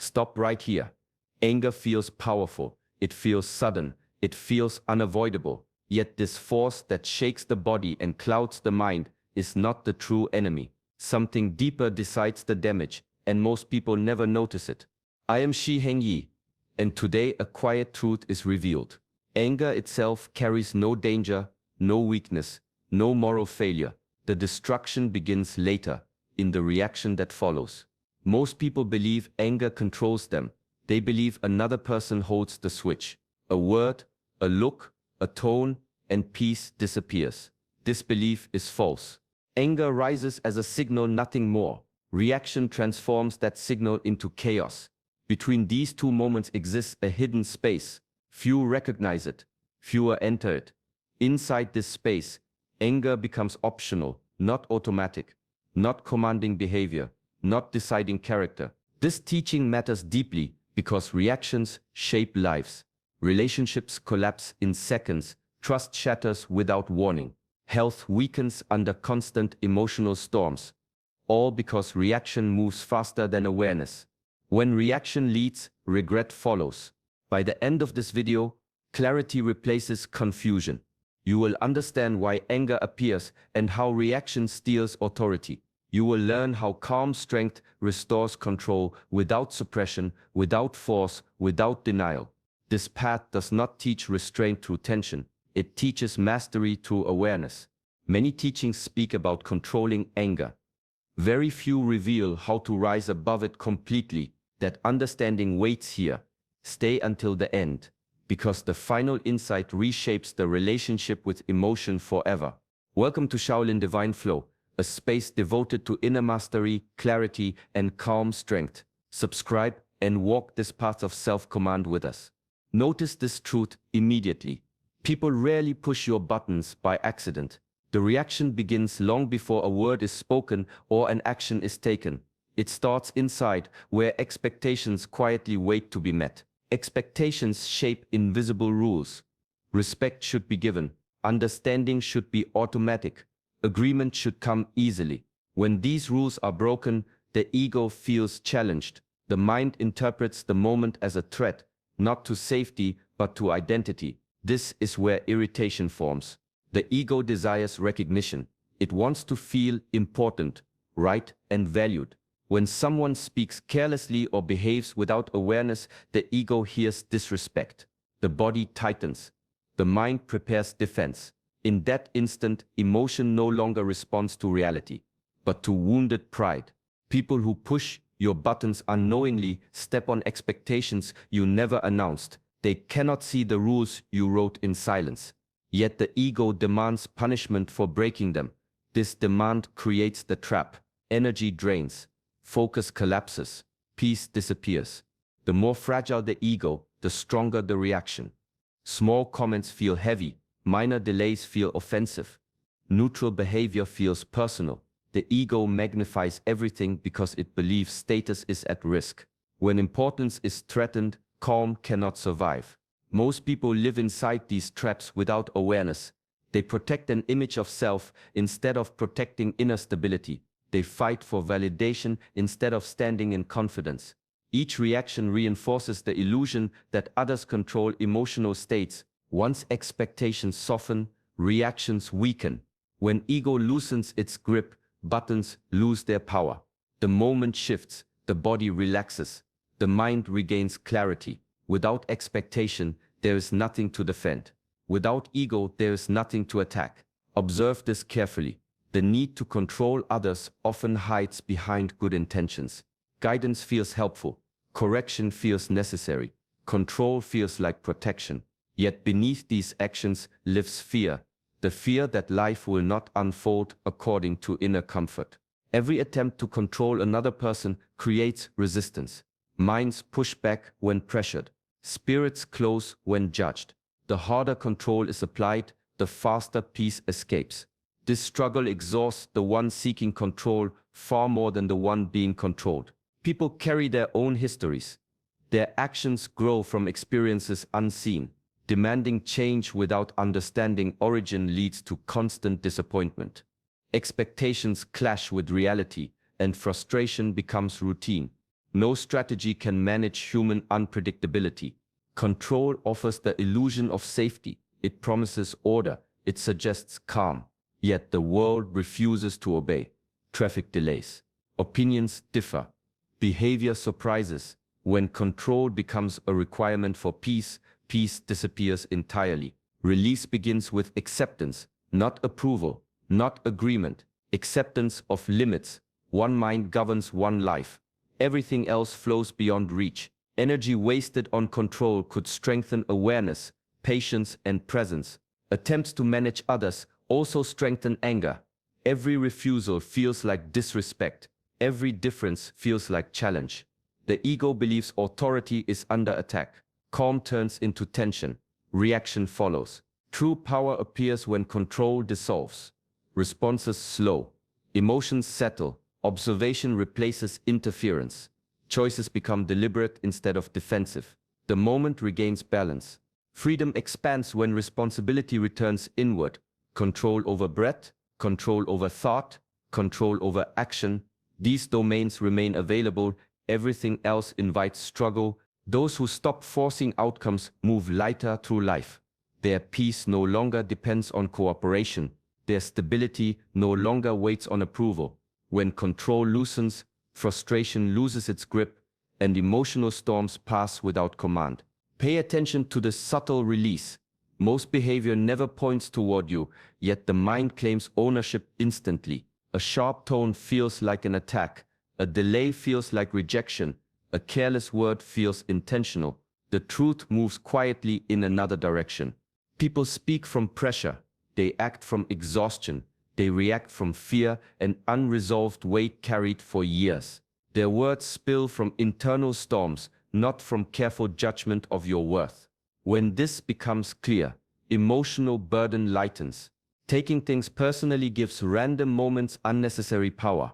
Stop right here. Anger feels powerful. It feels sudden. It feels unavoidable. Yet this force that shakes the body and clouds the mind is not the true enemy. Something deeper decides the damage, and most people never notice it. I am Shi Heng Yi, and today a quiet truth is revealed. Anger itself carries no danger, no weakness, no moral failure. The destruction begins later, in the reaction that follows. Most people believe anger controls them. They believe another person holds the switch. A word, a look, a tone, and peace disappears. This belief is false. Anger rises as a signal, nothing more. Reaction transforms that signal into chaos. Between these two moments exists a hidden space. Few recognize it. Fewer enter it. Inside this space, anger becomes optional, not automatic, not commanding behavior, not deciding character. This teaching matters deeply because reactions shape lives. Relationships collapse in seconds. Trust shatters without warning. Health weakens under constant emotional storms. All because reaction moves faster than awareness. When reaction leads, regret follows. By the end of this video, clarity replaces confusion. You will understand why anger appears and how reaction steals authority. You will learn how calm strength restores control without suppression, without force, without denial. This path does not teach restraint through tension. It teaches mastery through awareness. Many teachings speak about controlling anger. Very few reveal how to rise above it completely. That understanding waits here. Stay until the end, because the final insight reshapes the relationship with emotion forever. Welcome to Shaolin Divine Flow, a space devoted to inner mastery, clarity, and calm strength. Subscribe and walk this path of self-command with us. Notice this truth immediately. People rarely push your buttons by accident. The reaction begins long before a word is spoken or an action is taken. It starts inside, where expectations quietly wait to be met. Expectations shape invisible rules. Respect should be given. Understanding should be automatic. Agreement should come easily. When these rules are broken, the ego feels challenged. The mind interprets the moment as a threat, not to safety, but to identity. This is where irritation forms. The ego desires recognition. It wants to feel important, right, and valued. When someone speaks carelessly or behaves without awareness, the ego hears disrespect. The body tightens. The mind prepares defense. In that instant, emotion no longer responds to reality, but to wounded pride. People who push your buttons unknowingly step on expectations you never announced. They cannot see the rules you wrote in silence. Yet the ego demands punishment for breaking them. This demand creates the trap. Energy drains. Focus collapses. Peace disappears. The more fragile the ego, the stronger the reaction. Small comments feel heavy. Minor delays feel offensive. Neutral behavior feels personal. The ego magnifies everything because it believes status is at risk. When importance is threatened, calm cannot survive. Most people live inside these traps without awareness. They protect an image of self instead of protecting inner stability. They fight for validation instead of standing in confidence. Each reaction reinforces the illusion that others control emotional states. Once expectations soften, reactions weaken. When ego loosens its grip, buttons lose their power. The moment shifts, the body relaxes. The mind regains clarity. Without expectation, there is nothing to defend. Without ego, there is nothing to attack. Observe this carefully. The need to control others often hides behind good intentions. Guidance feels helpful. Correction feels necessary. Control feels like protection. Yet beneath these actions lives fear. The fear that life will not unfold according to inner comfort. Every attempt to control another person creates resistance. Minds push back when pressured. Spirits close when judged. The harder control is applied, the faster peace escapes. This struggle exhausts the one seeking control far more than the one being controlled. People carry their own histories. Their actions grow from experiences unseen. Demanding change without understanding origin leads to constant disappointment. Expectations clash with reality, and frustration becomes routine. No strategy can manage human unpredictability. Control offers the illusion of safety. It promises order. It suggests calm. Yet the world refuses to obey. Traffic delays. Opinions differ. Behavior surprises. When control becomes a requirement for peace, peace disappears entirely. Release begins with acceptance, not approval, not agreement. Acceptance of limits. One mind governs one life. Everything else flows beyond reach. Energy wasted on control could strengthen awareness, patience, and presence. Attempts to manage others also strengthen anger. Every refusal feels like disrespect. Every difference feels like challenge. The ego believes authority is under attack. Calm turns into tension. Reaction follows. True power appears when control dissolves. Responses slow. Emotions settle. Observation replaces interference. Choices become deliberate instead of defensive. The moment regains balance. Freedom expands when responsibility returns inward. Control over breath, control over thought, control over action. These domains remain available. Everything else invites struggle. Those who stop forcing outcomes move lighter through life. Their peace no longer depends on cooperation. Their stability no longer waits on approval. When control loosens, frustration loses its grip, and emotional storms pass without command. Pay attention to the subtle release. Most behavior never points toward you, yet the mind claims ownership instantly. A sharp tone feels like an attack. A delay feels like rejection. A careless word feels intentional. The truth moves quietly in another direction. People speak from pressure. They act from exhaustion. They react from fear and unresolved weight carried for years. Their words spill from internal storms, not from careful judgment of your worth. When this becomes clear, emotional burden lightens. Taking things personally gives random moments unnecessary power.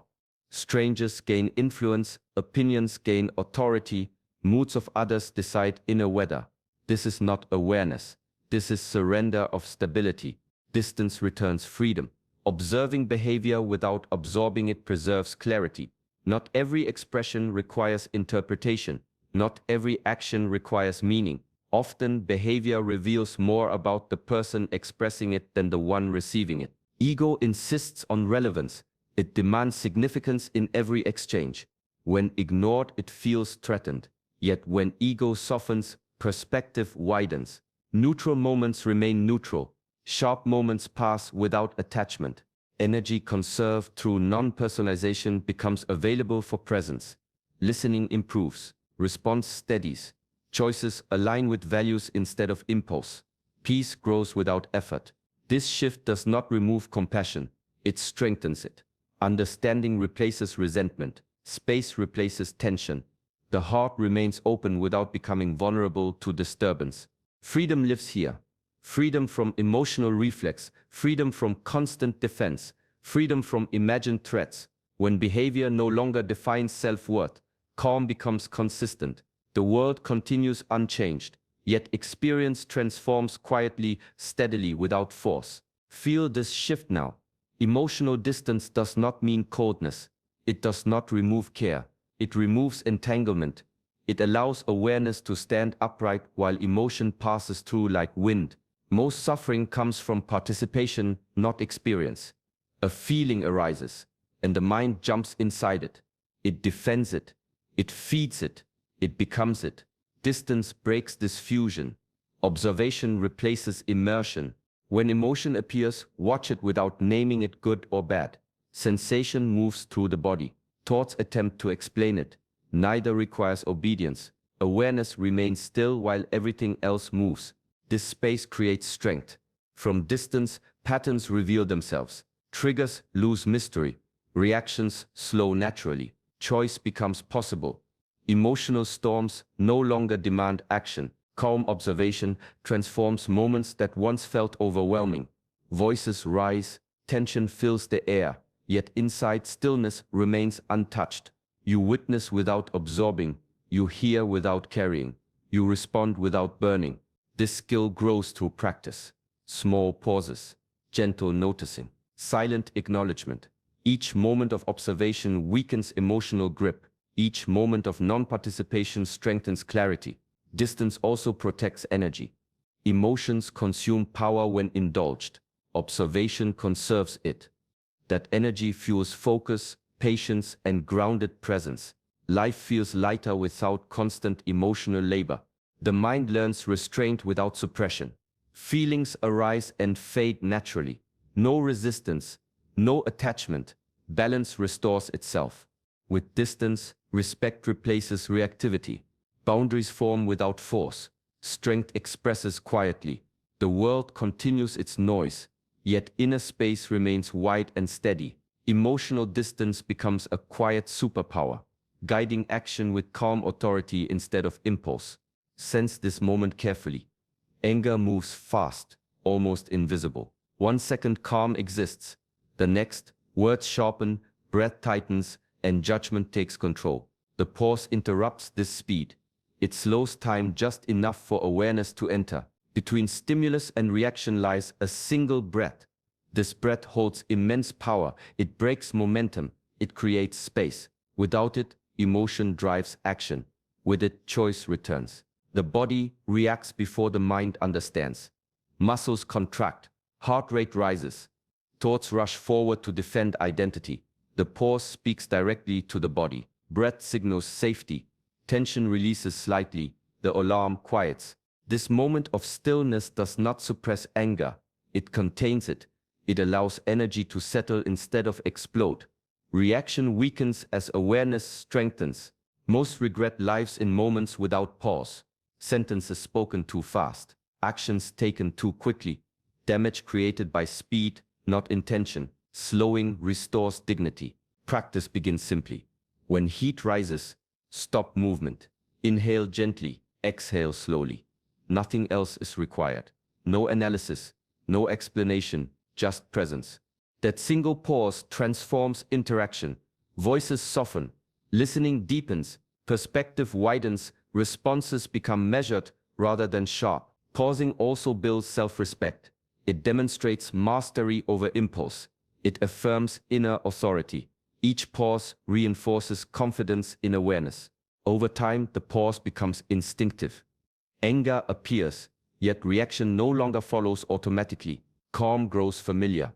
Strangers gain influence, opinions gain authority, moods of others decide inner weather. This is not awareness. This is surrender of stability. Distance returns freedom. Observing behavior without absorbing it preserves clarity. Not every expression requires interpretation. Not every action requires meaning. Often, behavior reveals more about the person expressing it than the one receiving it. Ego insists on relevance. It demands significance in every exchange. When ignored, it feels threatened. Yet when ego softens, perspective widens. Neutral moments remain neutral. Sharp moments pass without attachment. Energy conserved through non-personalization becomes available for presence. Listening improves. Response steadies. Choices align with values instead of impulse. Peace grows without effort. This shift does not remove compassion. It strengthens it. Understanding replaces resentment. Space replaces tension. The heart remains open without becoming vulnerable to disturbance. Freedom lives here. Freedom from emotional reflex, freedom from constant defense, freedom from imagined threats. When behavior no longer defines self-worth, calm becomes consistent. The world continues unchanged, yet experience transforms quietly, steadily, without force. Feel this shift now. Emotional distance does not mean coldness. It does not remove care. It removes entanglement. It allows awareness to stand upright while emotion passes through like wind. Most suffering comes from participation, not experience. A feeling arises, and the mind jumps inside it. It defends it. It feeds it. It becomes it. Distance breaks this fusion. Observation replaces immersion. When emotion appears, watch it without naming it good or bad. Sensation moves through the body. Thoughts attempt to explain it. Neither requires obedience. Awareness remains still while everything else moves. This space creates strength. From distance, patterns reveal themselves. Triggers lose mystery. Reactions slow naturally. Choice becomes possible. Emotional storms no longer demand action. Calm observation transforms moments that once felt overwhelming. Voices rise, tension fills the air, yet inside stillness remains untouched. You witness without absorbing. You hear without carrying. You respond without burning. This skill grows through practice. Small pauses, gentle noticing, silent acknowledgement. Each moment of observation weakens emotional grip. Each moment of non-participation strengthens clarity. Distance also protects energy. Emotions consume power when indulged. Observation conserves it. That energy fuels focus, patience, and grounded presence. Life feels lighter without constant emotional labor. The mind learns restraint without suppression. Feelings arise and fade naturally. No resistance, no attachment. Balance restores itself. With distance, respect replaces reactivity. Boundaries form without force. Strength expresses quietly. The world continues its noise, yet inner space remains wide and steady. Emotional distance becomes a quiet superpower, guiding action with calm authority instead of impulse. Sense this moment carefully. Anger moves fast, almost invisible. 1 second calm exists. The next, words sharpen, breath tightens, and judgment takes control. The pause interrupts this speed. It slows time just enough for awareness to enter. Between stimulus and reaction lies a single breath. This breath holds immense power. It breaks momentum. It creates space. Without it, emotion drives action. With it, choice returns. The body reacts before the mind understands. Muscles contract. Heart rate rises. Thoughts rush forward to defend identity. The pause speaks directly to the body. Breath signals safety. Tension releases slightly. The alarm quiets. This moment of stillness does not suppress anger. It contains it. It allows energy to settle instead of explode. Reaction weakens as awareness strengthens. Most regret lives in moments without pause. Sentences spoken too fast. Actions taken too quickly. Damage created by speed, not intention. Slowing restores dignity. Practice begins simply. When heat rises, stop movement. Inhale gently, exhale slowly. Nothing else is required. No analysis, no explanation, just presence. That single pause transforms interaction. Voices soften, listening deepens, perspective widens, responses become measured rather than sharp. Pausing also builds self-respect. It demonstrates mastery over impulse. It affirms inner authority. Each pause reinforces confidence in awareness. Over time, the pause becomes instinctive. Anger appears, yet reaction no longer follows automatically. Calm grows familiar.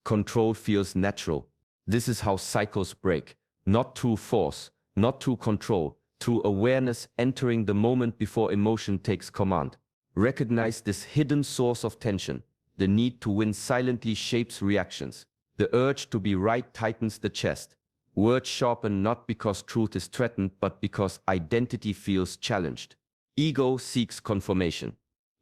Control feels natural. This is how cycles break. Not through force, not through control, through awareness entering the moment before emotion takes command. Recognize this hidden source of tension. The need to win silently shapes reactions. The urge to be right tightens the chest. Words sharpen not because truth is threatened, but because identity feels challenged. Ego seeks confirmation.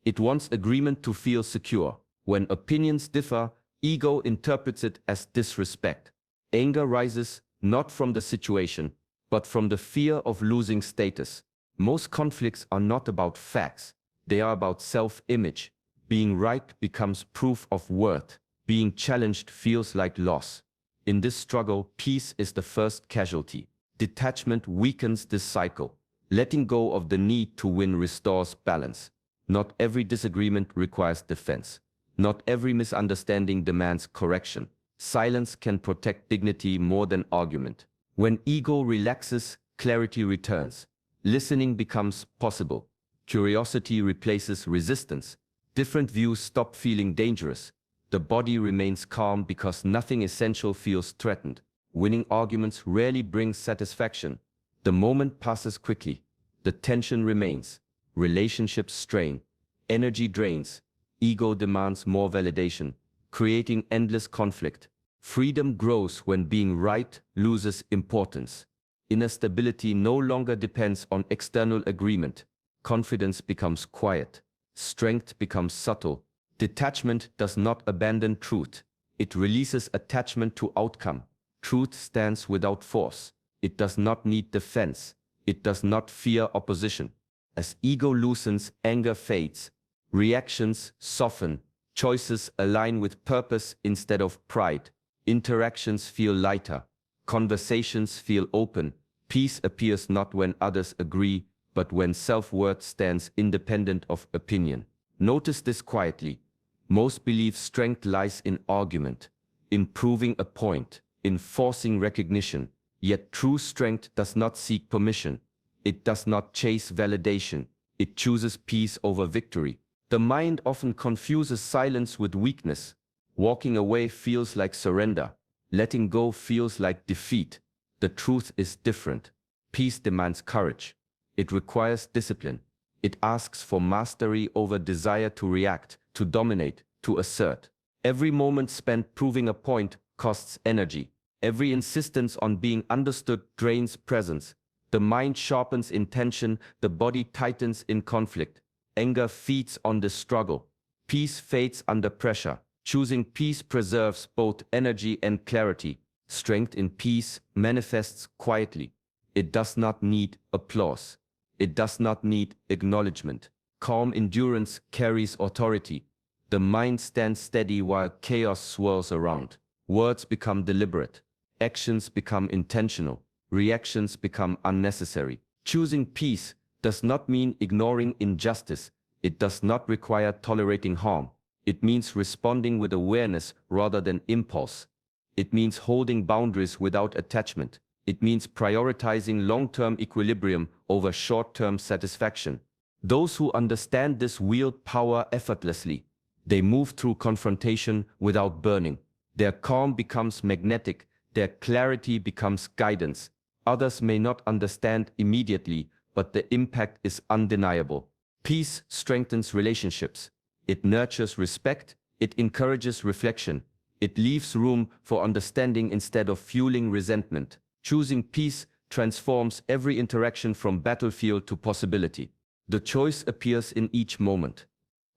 It wants agreement to feel secure. When opinions differ, ego interprets it as disrespect. Anger rises not from the situation, but from the fear of losing status. Most conflicts are not about facts. They are about self-image. Being right becomes proof of worth. Being challenged feels like loss. In this struggle, peace is the first casualty. Detachment weakens this cycle. Letting go of the need to win restores balance. Not every disagreement requires defense. Not every misunderstanding demands correction. Silence can protect dignity more than argument. When ego relaxes, clarity returns. Listening becomes possible. Curiosity replaces resistance. Different views stop feeling dangerous. The body remains calm because nothing essential feels threatened. Winning arguments rarely brings satisfaction. The moment passes quickly. The tension remains. Relationships strain. Energy drains. Ego demands more validation, creating endless conflict. Freedom grows when being right loses importance. Inner stability no longer depends on external agreement. Confidence becomes quiet. Strength becomes subtle. Detachment does not abandon truth. It releases attachment to outcome. Truth stands without force. It does not need defense. It does not fear opposition. As ego loosens, anger fades. Reactions soften. Choices align with purpose instead of pride. Interactions feel lighter. Conversations feel open. Peace appears not when others agree, but when self-worth stands independent of opinion. Notice this quietly. Most believe strength lies in argument, in proving a point, in forcing recognition. Yet true strength does not seek permission. It does not chase validation. It chooses peace over victory. The mind often confuses silence with weakness. Walking away feels like surrender. Letting go feels like defeat. The truth is different. Peace demands courage. It requires discipline. It asks for mastery over desire to react, to dominate, to assert. Every moment spent proving a point costs energy. Every insistence on being understood drains presence. The mind sharpens intention, the body tightens in conflict. Anger feeds on the struggle. Peace fades under pressure. Choosing peace preserves both energy and clarity. Strength in peace manifests quietly. It does not need applause. It does not need acknowledgement. Calm endurance carries authority. The mind stands steady while chaos swirls around. Words become deliberate. Actions become intentional. Reactions become unnecessary. Choosing peace does not mean ignoring injustice. It does not require tolerating harm. It means responding with awareness rather than impulse. It means holding boundaries without attachment. It means prioritizing long-term equilibrium over short-term satisfaction. Those who understand this wield power effortlessly. They move through confrontation without burning. Their calm becomes magnetic. Their clarity becomes guidance. Others may not understand immediately, but the impact is undeniable. Peace strengthens relationships. It nurtures respect. It encourages reflection. It leaves room for understanding instead of fueling resentment. Choosing peace transforms every interaction from battlefield to possibility. The choice appears in each moment.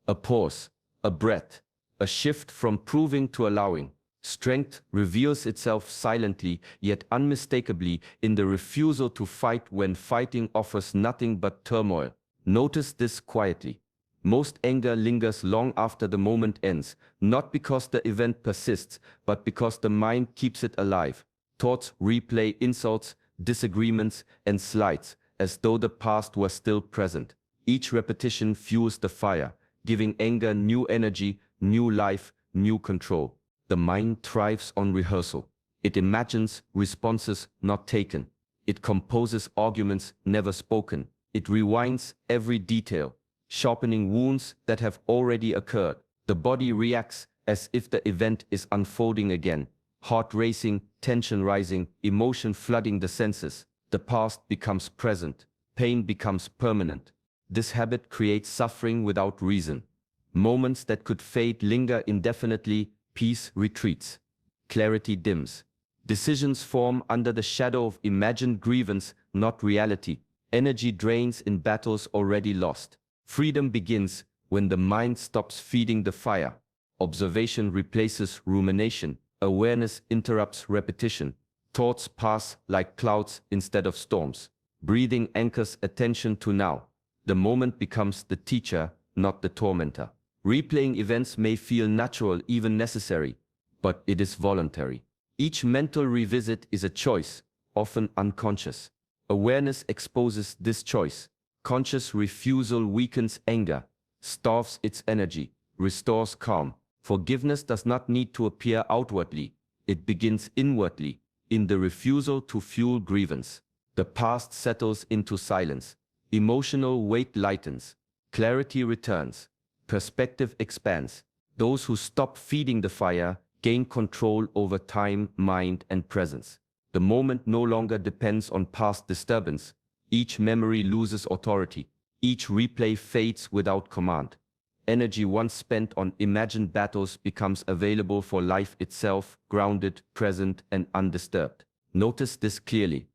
A pause, a breath, a shift from proving to allowing. Strength reveals itself silently yet unmistakably in the refusal to fight when fighting offers nothing but turmoil. Notice this quietly. Most anger lingers long after the moment ends, not because the event persists, but because the mind keeps it alive. Thoughts replay insults, disagreements, and slights, as though the past were still present. Each repetition fuels the fire, giving anger new energy, new life, new control. The mind thrives on rehearsal. It imagines responses not taken. It composes arguments never spoken. It rewinds every detail, sharpening wounds that have already occurred. The body reacts as if the event is unfolding again. Heart racing, tension rising, emotion flooding the senses. The past becomes present. Pain becomes permanent. This habit creates suffering without reason. Moments that could fade linger indefinitely. Peace retreats. Clarity dims. Decisions form under the shadow of imagined grievance, not reality. Energy drains in battles already lost. Freedom begins when the mind stops feeding the fire. Observation replaces rumination. Awareness interrupts repetition. Thoughts pass like clouds instead of storms. Breathing anchors attention to now. The moment becomes the teacher, not the tormentor. Replaying events may feel natural, even necessary, but it is voluntary. Each mental revisit is a choice, often unconscious. Awareness exposes this choice. Conscious refusal weakens anger, starves its energy, restores calm. Forgiveness does not need to appear outwardly. It begins inwardly, in the refusal to fuel grievance. The past settles into silence. Emotional weight lightens. Clarity returns. Perspective expands. Those who stop feeding the fire gain control over time, mind, and presence. The moment no longer depends on past disturbance. Each memory loses authority. Each replay fades without command. Energy once spent on imagined battles becomes available for life itself, grounded, present, and undisturbed. Notice this clearly.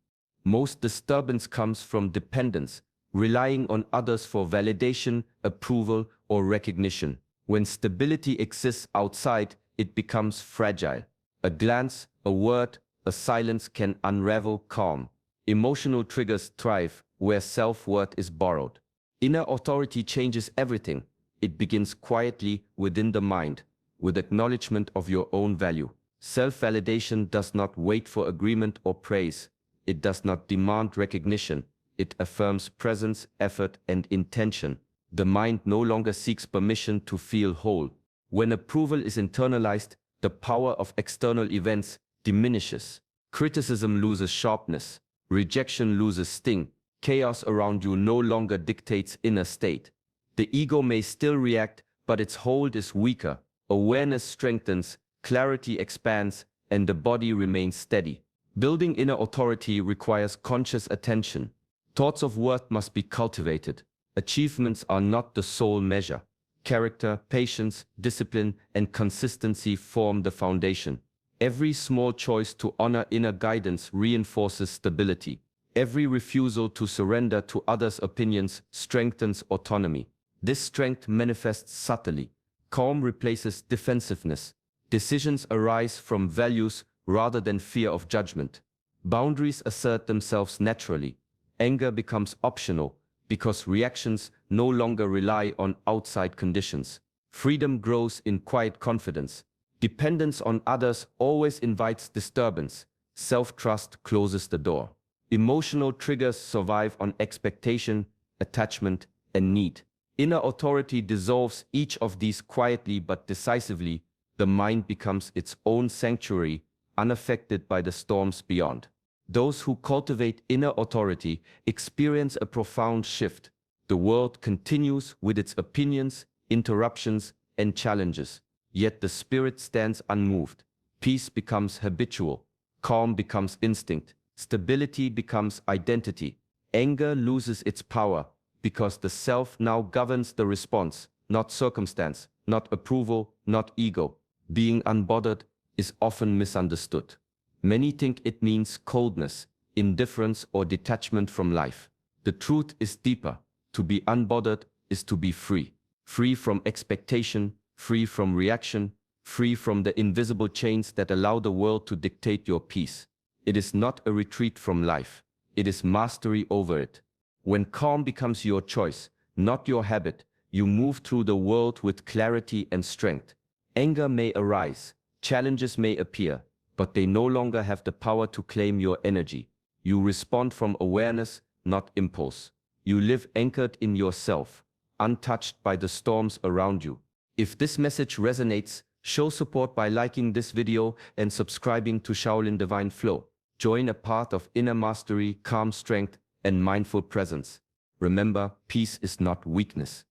Most disturbance comes from dependence, relying on others for validation, approval, or recognition. When stability exists outside, it becomes fragile. A glance, a word, a silence can unravel calm. Emotional triggers thrive where self-worth is borrowed. Inner authority changes everything. It begins quietly within the mind, with acknowledgement of your own value. Self-validation does not wait for agreement or praise. It does not demand recognition. It affirms presence, effort, and intention. The mind no longer seeks permission to feel whole. When approval is internalized, the power of external events diminishes. Criticism loses sharpness. Rejection loses sting. Chaos around you no longer dictates inner state. The ego may still react, but its hold is weaker. Awareness strengthens, clarity expands, and the body remains steady. Building inner authority requires conscious attention. Thoughts of worth must be cultivated. Achievements are not the sole measure. Character, patience, discipline, and consistency form the foundation. Every small choice to honor inner guidance reinforces stability. Every refusal to surrender to others' opinions strengthens autonomy. This strength manifests subtly. Calm replaces defensiveness. Decisions arise from values rather than fear of judgment. Boundaries assert themselves naturally. Anger becomes optional because reactions no longer rely on outside conditions. Freedom grows in quiet confidence. Dependence on others always invites disturbance. Self-trust closes the door. Emotional triggers survive on expectation, attachment, and need. Inner authority dissolves each of these quietly but decisively. The mind becomes its own sanctuary, unaffected by the storms beyond. Those who cultivate inner authority experience a profound shift. The world continues with its opinions, interruptions, and challenges. Yet the spirit stands unmoved. Peace becomes habitual. Calm becomes instinct. Stability becomes identity. Anger loses its power because the self now governs the response, not circumstance, not approval, not ego. Being unbothered is often misunderstood. Many think it means coldness, indifference, or detachment from life. The truth is deeper. To be unbothered is to be free. Free from expectation, free from reaction, free from the invisible chains that allow the world to dictate your peace. It is not a retreat from life. It is mastery over it. When calm becomes your choice, not your habit, you move through the world with clarity and strength. Anger may arise, challenges may appear, but they no longer have the power to claim your energy. You respond from awareness, not impulse. You live anchored in yourself, untouched by the storms around you. If this message resonates, show support by liking this video and subscribing to Shaolin Divine Flow. Join a path of inner mastery, calm strength, and mindful presence. Remember, peace is not weakness.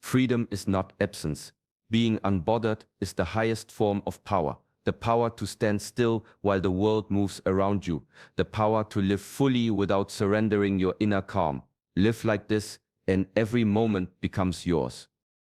Freedom is not absence. Being unbothered is the highest form of power. The power to stand still while the world moves around you. The power to live fully without surrendering your inner calm. Live like this, and every moment becomes yours.